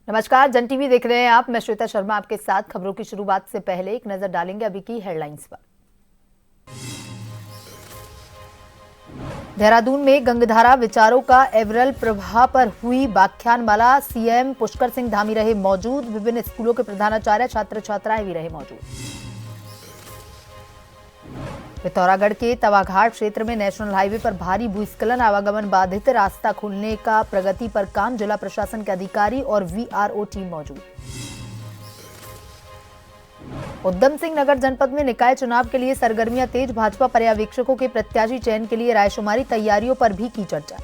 नमस्कार, जन टीवी देख रहे हैं आप। मैं श्वेता शर्मा आपके साथ। खबरों की शुरुआत से पहले एक नजर डालेंगे अभी की हेडलाइंस पर। देहरादून में गंगधारा विचारों का एवरल प्रभाव पर हुई व्याख्यानमाला। सीएम पुष्कर सिंह धामी रहे मौजूद। विभिन्न स्कूलों के प्रधानाचार्य, छात्र छात्राएं भी रहे मौजूद। पिथौरागढ़ के तवाघाट क्षेत्र में नेशनल हाईवे पर भारी भूस्खलन, आवागमन बाधित। रास्ता खोलने का प्रगति पर काम। जिला प्रशासन के अधिकारी और वीआरओ टीम मौजूद। उधम सिंह नगर जनपद में निकाय चुनाव के लिए सरगर्मियां तेज। भाजपा पर्यवेक्षकों के प्रत्याशी चयन के लिए रायशुमारी तैयारियों पर भी की चर्चा।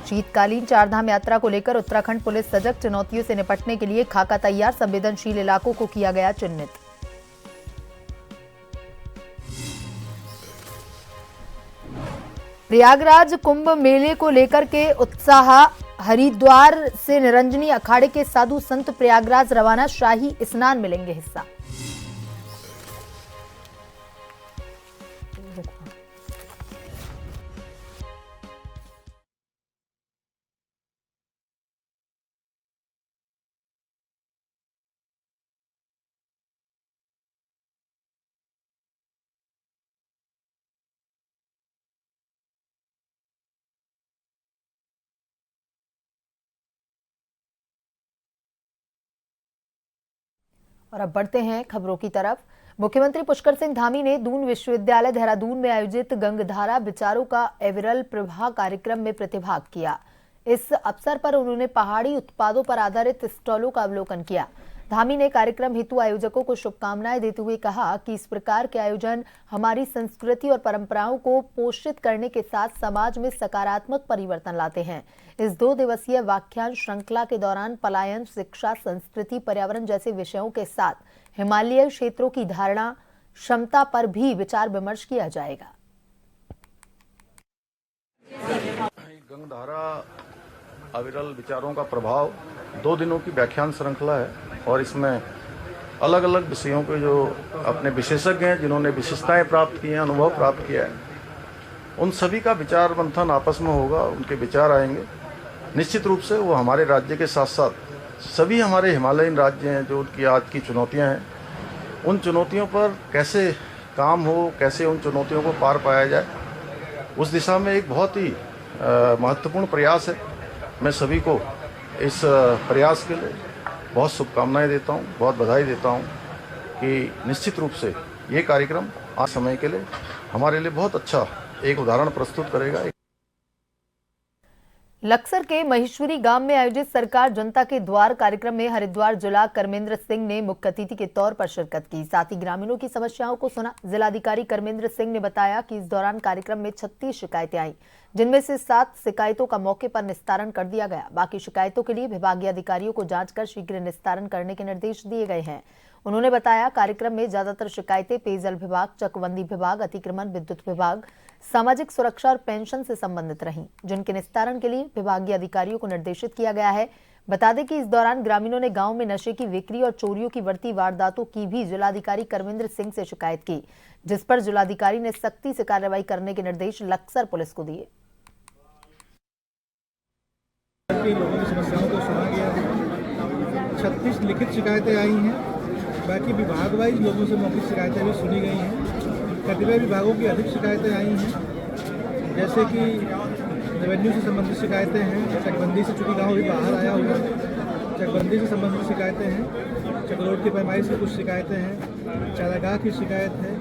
शीतकालीन चारधाम यात्रा को लेकर उत्तराखंड पुलिस सजग। चुनौतियों से निपटने के लिए खाका तैयार। संवेदनशील इलाकों को किया गया चिन्हित। प्रयागराज कुंभ मेले को लेकर के उत्साह। हरिद्वार से निरंजनी अखाड़े के साधु संत प्रयागराज रवाना। शाही स्नान में लेंगे हिस्सा। और अब बढ़ते हैं खबरों की तरफ। मुख्यमंत्री पुष्कर सिंह धामी ने दून विश्वविद्यालय देहरादून में आयोजित गंगधारा विचारों का एवरल प्रभाव कार्यक्रम में प्रतिभाग किया। इस अवसर पर उन्होंने पहाड़ी उत्पादों पर आधारित स्टॉलों का अवलोकन किया। धामी ने कार्यक्रम हेतु आयोजकों को शुभकामनाएं देते हुए कहा कि इस प्रकार के आयोजन हमारी संस्कृति और परंपराओं को पोषित करने के साथ समाज में सकारात्मक परिवर्तन लाते हैं। इस 2 दिवसीय व्याख्यान श्रृंखला के दौरान पलायन, शिक्षा, संस्कृति, पर्यावरण जैसे विषयों के साथ हिमालयी क्षेत्रों की धारणा क्षमता पर भी विचार विमर्श किया जाएगा। गंगधारा अविरल विचारों का प्रभाव 2 दिनों की व्याख्यान श्रृंखला है और इसमें अलग अलग विषयों के जो अपने विशेषज्ञ हैं, जिन्होंने विशेषताएं प्राप्त की हैं, अनुभव प्राप्त किया है, उन सभी का विचार मंथन आपस में होगा। उनके विचार आएंगे। निश्चित रूप से वो हमारे राज्य के साथ साथ सभी हमारे हिमालयन राज्य हैं, जो उनकी आज की चुनौतियां हैं, उन चुनौतियों पर कैसे काम हो, कैसे उन चुनौतियों को पार पाया जाए, उस दिशा में एक बहुत ही महत्वपूर्ण प्रयास है। मैं सभी को इस प्रयास के लिए बहुत शुभकामनाएं देता हूं, बहुत बधाई देता हूं कि निश्चित रूप से ये कार्यक्रम आज समय के लिए हमारे लिए बहुत अच्छा एक उदाहरण प्रस्तुत करेगा। लक्सर के महेश्वरी गांव में आयोजित सरकार जनता के द्वार कार्यक्रम में हरिद्वार जिला कर्मेंद्र सिंह ने मुख्य अतिथि के तौर पर शिरकत की। साथ ही ग्रामीणों की समस्याओं को सुना। जिलाधिकारी कर्मेंद्र सिंह ने बताया कि इस दौरान कार्यक्रम में 36 शिकायतें आई, जिनमें से 7 शिकायतों का मौके पर निस्तारण कर दिया गया। बाकी शिकायतों के लिए विभागीय अधिकारियों को जांच कर शीघ्र निस्तारण करने के निर्देश दिए गए हैं। उन्होंने बताया कार्यक्रम में ज्यादातर शिकायतें पेयजल विभाग, चकबंदी विभाग, अतिक्रमण, विद्युत विभाग, सामाजिक सुरक्षा और पेंशन से संबंधित रहीं, जिनके निस्तारण के लिए विभागीय अधिकारियों को निर्देशित किया गया है। बता दें कि इस दौरान ग्रामीणों ने गांव में नशे की बिक्री और चोरियों की बढ़ती वारदातों की भी जिलाधिकारी कर्मेंद्र सिंह से शिकायत की, जिस पर जिलाधिकारी ने सख्ती से कार्रवाई करने के निर्देश लक्सर पुलिस को दिए। लोगों की समस्याओं को सुना गया। 36 लिखित शिकायतें आई हैं। बाकी विभाग वाइज लोगों से मौखिक शिकायतें भी सुनी गई हैं। कतिपय विभागों की अधिक शिकायतें आई हैं, जैसे कि रेवेन्यू से संबंधित शिकायतें हैं। चकबंदी से, चूँकि गाँव भी बाहर आया हुआ है, चकबंदी से संबंधित शिकायतें हैं। चक रोड की पैमाइश की कुछ शिकायतें हैं। चारागाह की शिकायत है।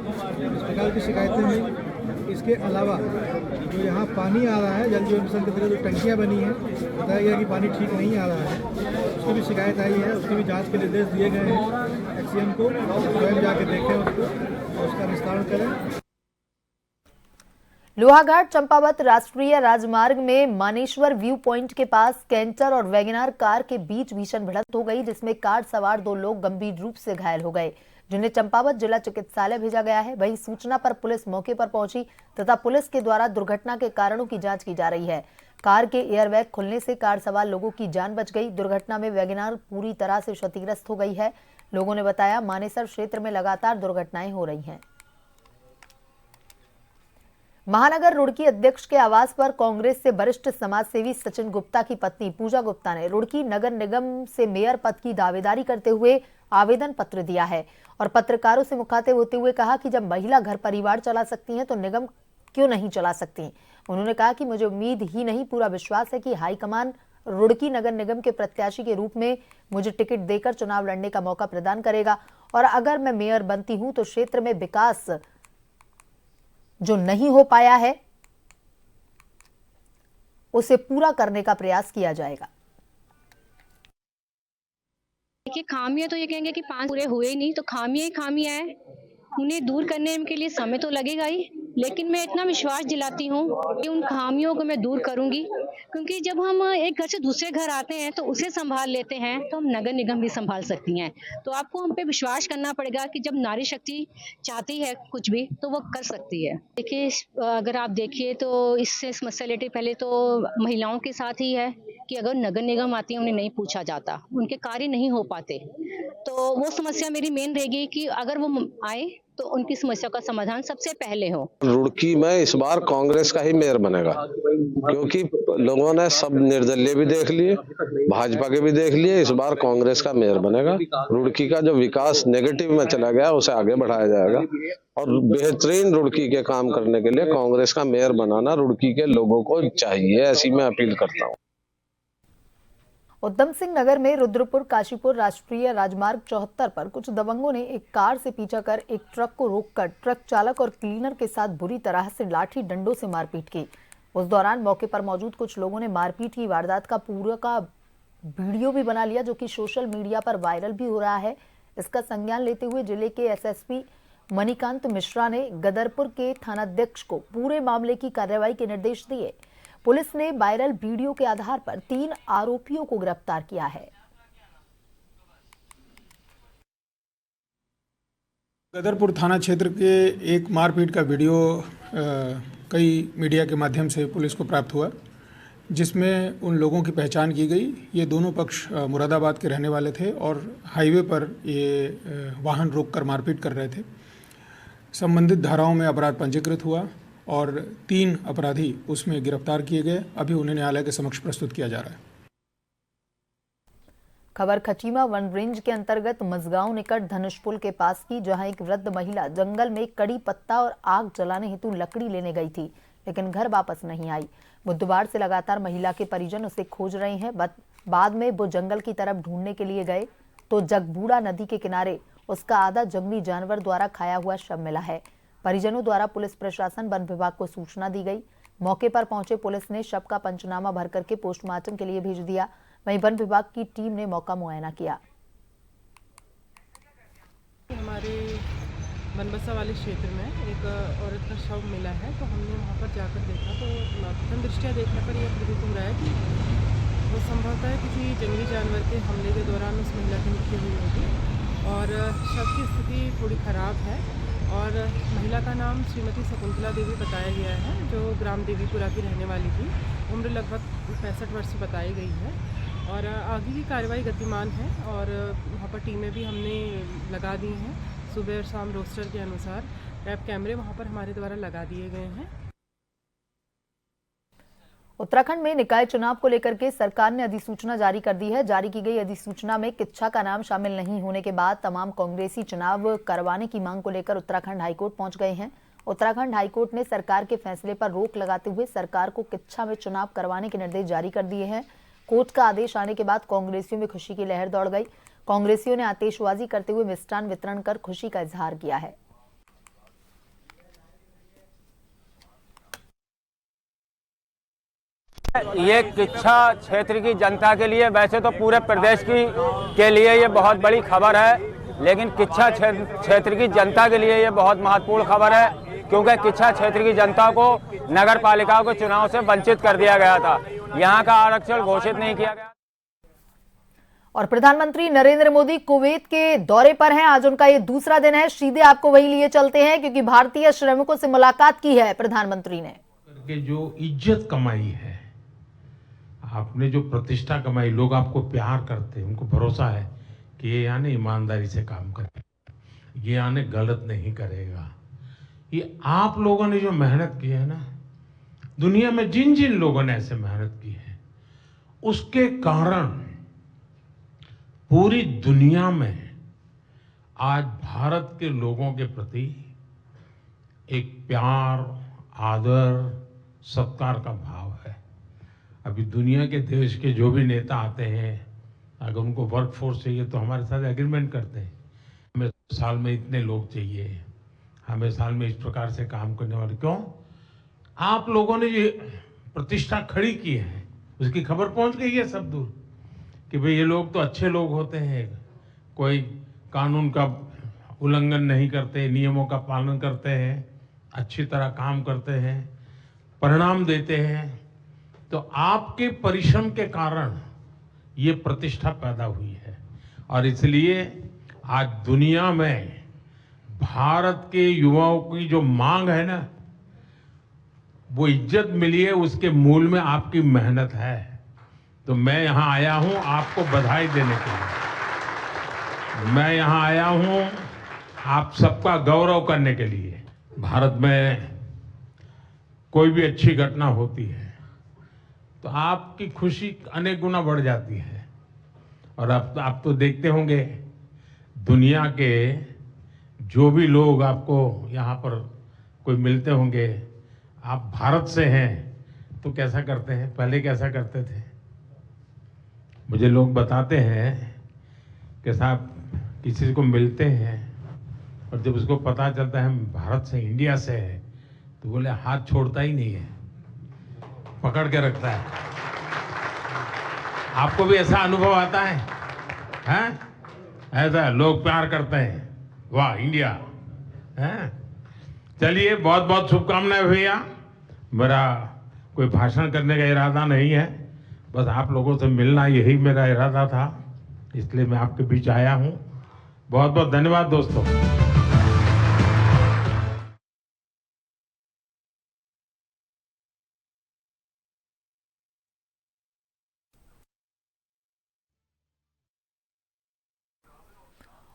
इस प्रकार की शिकायतें हैं। इसके अलावा जो यहाँ पानी आ रहा है, जल जीवन मिशन की तरह जो टंकियाँ बनी हैं, बताया गया कि पानी ठीक नहीं आ रहा है, उसकी भी शिकायत आई है। उसकी भी जांच के निर्देश दिए गए हैं एक्सीएम को, स्वयं जाके देखें उसको और उसका निस्तारण करें। लोहाघाट चंपावत राष्ट्रीय राजमार्ग में मानेश्वर व्यू पॉइंट के पास कैंटर और वैगनार कार के बीच भीषण भिड़ंत हो गई, जिसमें कार सवार 2 लोग गंभीर रूप से घायल हो गए, जिन्हें चंपावत जिला चिकित्सालय भेजा गया है। वहीं सूचना पर पुलिस मौके पर पहुंची तथा पुलिस के द्वारा दुर्घटना के कारणों की जांच की जा रही है। कार के एयरबैग खुलने से कार सवार लोगों की जान बच गई। दुर्घटना में वैगनार पूरी तरह से क्षतिग्रस्त हो गई है। लोगों ने बताया, मानेसर क्षेत्र में लगातार दुर्घटनाएं हो रही हैं। महानगर रुड़की अध्यक्ष के आवास पर कांग्रेस से वरिष्ठ समाजसेवी सचिन गुप्ता की पत्नी पूजा गुप्ता ने रुड़की नगर निगम से मेयर पद की दावेदारी करते हुए आवेदन पत्र दिया है और पत्रकारों से मुखातिब होते हुए कहा कि जब महिला घर परिवार चला सकती हैं तो निगम क्यों नहीं चला सकती। उन्होंने कहा कि मुझे उम्मीद ही नहीं, पूरा विश्वास है कि हाईकमान रुड़की नगर निगम के प्रत्याशी के रूप में मुझे टिकट देकर चुनाव लड़ने का मौका प्रदान करेगा और अगर मैं मेयर बनती हूं तो क्षेत्र में विकास जो नहीं हो पाया है उसे पूरा करने का प्रयास किया जाएगा। देखिए, खामियां तो ये कहेंगे कि 5 पूरे हुए नहीं, तो खामियां ही खामियां हैं। उन्हें दूर करने के लिए समय तो लगेगा ही, लेकिन मैं इतना विश्वास दिलाती हूँ कि उन खामियों को मैं दूर करूंगी, क्योंकि जब हम एक घर से दूसरे घर आते हैं तो उसे संभाल लेते हैं तो हम नगर निगम भी संभाल सकती हैं। तो आपको हम पे विश्वास करना पड़ेगा कि जब नारी शक्ति चाहती है कुछ भी तो वो कर सकती है। देखिए, अगर आप देखिए तो इससे समस्या रिलेटेड पहले तो महिलाओं के साथ ही है कि अगर नगर निगम आती है उन्हें नहीं पूछा जाता, उनके कार्य नहीं हो पाते, तो वो समस्या मेरी मेन रहेगी कि अगर वो आए तो उनकी समस्या का समाधान सबसे पहले हो। रुड़की में इस बार कांग्रेस का ही मेयर बनेगा, क्योंकि लोगों ने सब निर्दलीय भी देख लिए, भाजपा के भी देख लिए, इस बार कांग्रेस का मेयर बनेगा। रुड़की का जो विकास नेगेटिव में चला गया उसे आगे बढ़ाया जाएगा और बेहतरीन रुड़की के काम करने के लिए कांग्रेस का मेयर बनाना रुड़की के लोगों को चाहिए, ऐसी मैं अपील करता हूँ। उधम सिंह नगर में रुद्रपुर काशीपुर राष्ट्रीय राजमार्ग 74 पर कुछ दबंगों ने एक कार से पीछा कर एक ट्रक को रोककर ट्रक चालक और क्लीनर के साथ बुरी तरह से लाठी डंडों से मारपीट की। उस दौरान मौके पर मौजूद कुछ लोगों ने मारपीट की वारदात का पूरा वीडियो भी बना लिया, जो कि सोशल मीडिया पर वायरल भी हो रहा है। इसका संज्ञान लेते हुए जिले के एसएसपी मणिकांत मिश्रा ने गदरपुर के थानाध्यक्ष को पूरे मामले की कार्रवाई के निर्देश दिए। पुलिस ने वायरल वीडियो के आधार पर 3 आरोपियों को गिरफ्तार किया है। गदरपुर थाना क्षेत्र के एक मारपीट का वीडियो कई मीडिया के माध्यम से पुलिस को प्राप्त हुआ, जिसमें उन लोगों की पहचान की गई। ये दोनों पक्ष मुरादाबाद के रहने वाले थे और हाईवे पर ये वाहन रोककर मारपीट कर रहे थे। संबंधित धाराओं में अपराध पंजीकृत हुआ और 3 अपराधी उसमें गिरफ्तार किए गए। अभी उन्हें न्यायालय के समक्ष प्रस्तुत किया जा रहा है। खबर खटीमा वन रेंज के अंतर्गत मजगांव निकट धनुष पुल के पास की, जहां एक वृद्ध महिला जंगल में कड़ी पत्ता और आग जलाने हेतु लकड़ी लेने गई थी, लेकिन घर वापस नहीं आई। बुधवार से लगातार महिला के परिजन उसे खोज रहे हैं। बाद में वो जंगल की तरफ ढूंढने के लिए गए तो जगबूढ़ा नदी के किनारे उसका आधा जंगली जानवर द्वारा खाया हुआ शव मिला है। परिजनों द्वारा पुलिस प्रशासन वन विभाग को सूचना दी गई। मौके पर पहुंचे पुलिस ने शव का पंचनामा भर करके पोस्टमार्टम के लिए भेज दिया। वहीं वन विभाग की टीम ने मौका मुआयना किया। हमारे बनबसा वाले क्षेत्र में एक औरत का शव मिला है, तो हमने वहां पर जाकर देखा तो प्रथम दृष्टया देखने पर यह प्रतीत हो रहा है कि वो संभवतः किसी जंगली जानवर के हमले के दौरान उस महिला की मृत्यु हुई होगी और शव की स्थिति थोड़ी खराब है। और महिला का नाम श्रीमती शकुंतला देवी बताया गया है, जो ग्राम देवीपुरा की रहने वाली थी। उम्र लगभग 65 वर्ष बताई गई है और आगे की कार्रवाई गतिमान है और वहाँ पर टीमें भी हमने लगा दी हैं। सुबह और शाम रोस्टर के अनुसार टैप कैमरे वहाँ पर हमारे द्वारा लगा दिए गए हैं। उत्तराखंड में निकाय चुनाव को लेकर के सरकार ने अधिसूचना जारी कर दी है। जारी की गई अधिसूचना में किच्छा का नाम शामिल नहीं होने के बाद तमाम कांग्रेसी चुनाव करवाने की मांग को लेकर उत्तराखंड हाईकोर्ट पहुंच गए हैं। उत्तराखंड हाईकोर्ट ने सरकार के फैसले पर रोक लगाते हुए सरकार को किच्छा में चुनाव करवाने के निर्देश जारी कर दिए हैं। कोर्ट का आदेश आने के बाद कांग्रेसियों में खुशी की लहर दौड़ गई। कांग्रेसियों ने आतिशबाजी करते हुए मिष्ठान वितरण कर खुशी का इजहार किया है। ये किच्छा क्षेत्र की जनता के लिए, वैसे तो पूरे प्रदेश के लिए ये बहुत बड़ी खबर है, लेकिन किच्छा क्षेत्र की जनता के लिए ये बहुत महत्वपूर्ण खबर है। क्योंकि किच्छा क्षेत्र की जनता को नगर पालिकाओं के चुनाव से वंचित कर दिया गया था। यहाँ का आरक्षण घोषित नहीं किया गया। और प्रधानमंत्री नरेंद्र मोदी कुवैत के दौरे पर हैं। आज उनका ये दूसरा दिन है। सीधे आपको वहीं लिए चलते हैं, क्योंकि भारतीय श्रमिकों से मुलाकात की है प्रधानमंत्री ने। करके जो इज्जत कमाई है, आपने जो प्रतिष्ठा कमाई, लोग आपको प्यार करते हैं, उनको भरोसा है कि ये यानी ईमानदारी से काम करेगा, ये यानी गलत नहीं करेगा। ये आप लोगों ने जो मेहनत की है ना, दुनिया में जिन जिन लोगों ने ऐसे मेहनत की है, उसके कारण पूरी दुनिया में आज भारत के लोगों के प्रति एक प्यार, आदर, सत्कार का भाव है। अभी दुनिया के देश के जो भी नेता आते हैं, अगर उनको वर्क फोर्स चाहिए तो हमारे साथ एग्रीमेंट करते हैं, हमें साल में इतने लोग चाहिए, हमें साल में इस प्रकार से काम करने वाले। क्यों? आप लोगों ने ये प्रतिष्ठा खड़ी की है, उसकी खबर पहुंच गई है सब दूर कि भाई ये लोग तो अच्छे लोग होते हैं, कोई कानून का उल्लंघन नहीं करते, नियमों का पालन करते हैं, अच्छी तरह काम करते हैं, परिणाम देते हैं। तो आपके परिश्रम के कारण ये प्रतिष्ठा पैदा हुई है और इसलिए आज दुनिया में भारत के युवाओं की जो मांग है ना, वो इज्जत मिली है, उसके मूल में आपकी मेहनत है। तो मैं यहाँ आया हूँ आपको बधाई देने के लिए, मैं यहाँ आया हूँ आप सबका गौरव करने के लिए। भारत में कोई भी अच्छी घटना होती है तो आपकी खुशी अनेक गुना बढ़ जाती है। और अब आप तो देखते होंगे दुनिया के जो भी लोग आपको यहाँ पर कोई मिलते होंगे, आप भारत से हैं तो कैसा करते हैं, पहले कैसा करते थे। मुझे लोग बताते हैं कि साहब किसी को मिलते हैं और जब उसको पता चलता है हम भारत से, इंडिया से है, तो बोले हाथ छोड़ता ही नहीं है, पकड़ के रखता है। आपको भी ऐसा अनुभव आता है? हैं? ऐसा लोग प्यार करते हैं, वाह इंडिया है। चलिए बहुत बहुत शुभकामनाएं भैया। मेरा कोई भाषण करने का इरादा नहीं है, बस आप लोगों से मिलना यही मेरा इरादा था, इसलिए मैं आपके बीच आया हूं। बहुत बहुत धन्यवाद दोस्तों।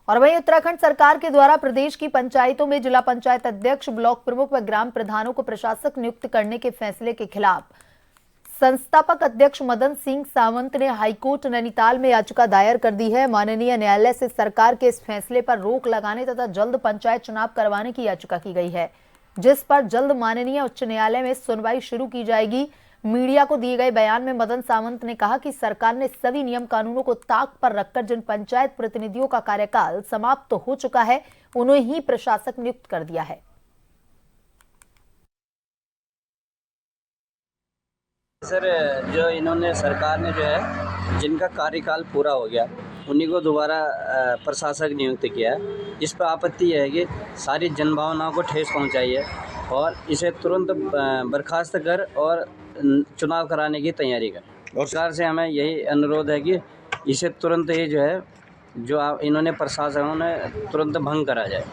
और वहीं उत्तराखंड सरकार के द्वारा प्रदेश की पंचायतों में जिला पंचायत अध्यक्ष, ब्लॉक प्रमुख व ग्राम प्रधानों को प्रशासक नियुक्त करने के फैसले के खिलाफ संस्थापक अध्यक्ष मदन सिंह सावंत ने हाईकोर्ट नैनीताल में याचिका दायर कर दी है। माननीय न्यायालय से सरकार के इस फैसले पर रोक लगाने तथा जल्द पंचायत चुनाव करवाने की याचिका की गई है, जिस पर जल्द माननीय उच्च न्यायालय में सुनवाई शुरू की जाएगी। मीडिया को दिए गए बयान में मदन सावंत ने कहा कि सरकार ने सभी नियम कानूनों को ताक पर रखकर जिन पंचायत प्रतिनिधियों का कार्यकाल समाप्त हो चुका है, उन्हें ही प्रशासक नियुक्त कर दिया है। सर, जो इन्होंने सरकार ने जो है जिनका कार्यकाल पूरा हो गया उन्हीं को दोबारा प्रशासक नियुक्त किया है। इस पर आपत्ति यह है कि सारी जनभावनाओं को ठेस पहुंचाई है और इसे तुरंत बर्खास्त कर और चुनाव कराने की तैयारी कर। और सरकार से हमें यही अनुरोध है कि इसे तुरंत ही जो है जो इन्होंने प्रशासकों ने तुरंत भंग करा जाए,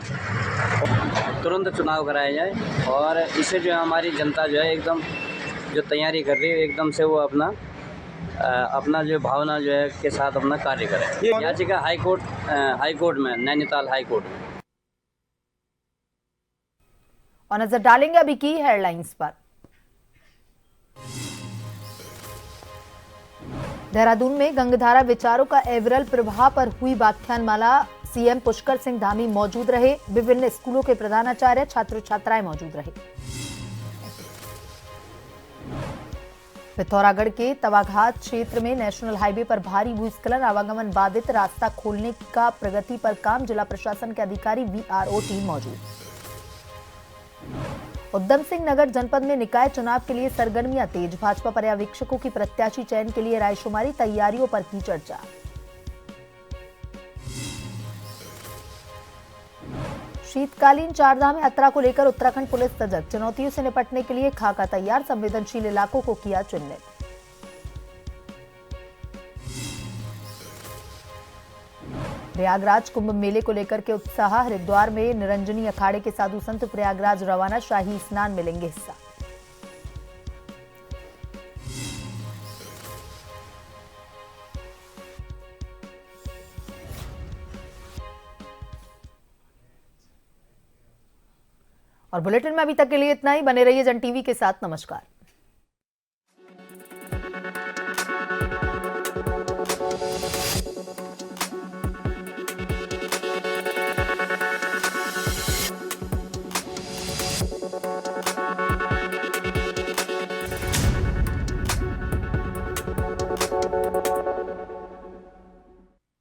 तुरंत चुनाव कराया जाए और इसे जो हमारी जनता जो है एकदम जो तैयारी कर रही है एकदम से वो अपना जो भावना जो है के साथ अपना कार्य करें। याचिका हाईकोर्ट में, नैनीताल हाईकोर्ट में। और नजर डालेंगे अभी की हेडलाइंस पर। देहरादून में गंगधारा विचारों का एवरल प्रभाव पर हुई व्याख्यानमाला। सीएम पुष्कर सिंह धामी मौजूद रहे। विभिन्न स्कूलों के प्रधानाचार्य, छात्र छात्राएं मौजूद रहे। पिथौरागढ़ के तवाघाट क्षेत्र में नेशनल हाईवे पर भारी भूस्खलन, आवागमन बाधित, रास्ता खोलने का प्रगति पर काम। जिला प्रशासन के अधिकारी, वीआरओ टीम मौजूद। उधम सिंह नगर जनपद में निकाय चुनाव के लिए सरगर्मियां तेज। भाजपा पर्यवेक्षकों की प्रत्याशी चयन के लिए रायशुमारी, तैयारियों पर की चर्चा। शीतकालीन चारधाम यात्रा को लेकर उत्तराखंड पुलिस सजग, चुनौतियों से निपटने के लिए खाका तैयार, संवेदनशील इलाकों को किया चिन्हित। प्रयागराज कुंभ मेले को लेकर के उत्साह, हरिद्वार में निरंजनी अखाड़े के साधु संत प्रयागराज रवाना, शाही स्नान में लेंगे हिस्सा। और बुलेटिन में अभी तक के लिए इतना ही। बने रहिए जन टीवी के साथ। नमस्कार।